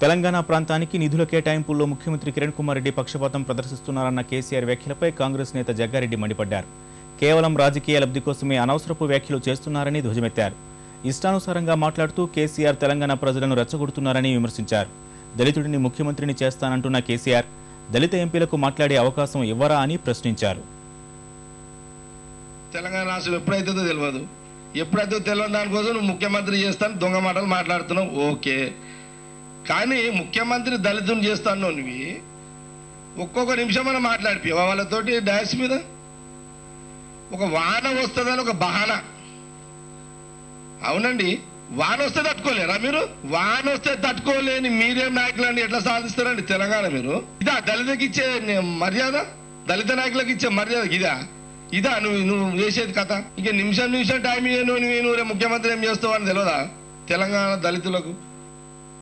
తెలంగాణ ప్రాంతానికి నిధుల కేటాయింపుల్లో ముఖ్యమంత్రి కిరణ్ కుమార్ రెడ్డి పక్షపాతం ప్రదర్శిస్తున్నారన్న కేసీఆర్ వ్యాఖ్యలపై కాంగ్రెస్ నేత జగ్గారెడ్డి మండిపడ్డారు. కేవలం రాజకీయ లబ్ధి కోసమే అనవసరపు వ్యాఖ్యలు చేస్తున్నారని ధ్వజమెత్తారు. ఇష్టానుసారంగా మాట్లాడుతూ కేసీఆర్ తెలంగాణ ప్రజలను రెచ్చగొడుతున్నారని విమర్శించారు. దళితుడిని ముఖ్యమంత్రిని చేస్తానంటున్న కేసీఆర్ దళిత ఎంపీలకు మాట్లాడే అవకాశం ఇవ్వరా అని ప్రశ్నించారు. తెలంగాణ రాష్ట్రం ఎప్పుడైతే తెలియదు, ఎప్పుడైతే తెలియని దానికోసం నువ్వు ముఖ్యమంత్రి చేస్తాను దొంగ మాటలు మాట్లాడుతున్నావు. ఓకే, కానీ ముఖ్యమంత్రి దళితుని చేస్తాను నువ్వు ఒక్కొక్క నిమిషం మనం మాట్లాడిపోయావా వాళ్ళతోటి డాష్ మీద? ఒక వాన వస్తుందని ఒక బహానా. అవునండి, వాన వస్తే తట్టుకోలేరా మీరు? వాన వస్తే తట్టుకోలేని మీరేం నాయకులండి ఎట్లా సాధిస్తారండి తెలంగాణ? మీరు ఇదా దళితకి ఇచ్చే మర్యాద? దళిత నాయకులకు ఇచ్చే మర్యాద ఇదా నువ్వు చేసేది కథ? ఇంక నిమిషం టైం నువ్వు ముఖ్యమంత్రి ఏం చేస్తావు అని తెలియదా తెలంగాణ దళితులకు?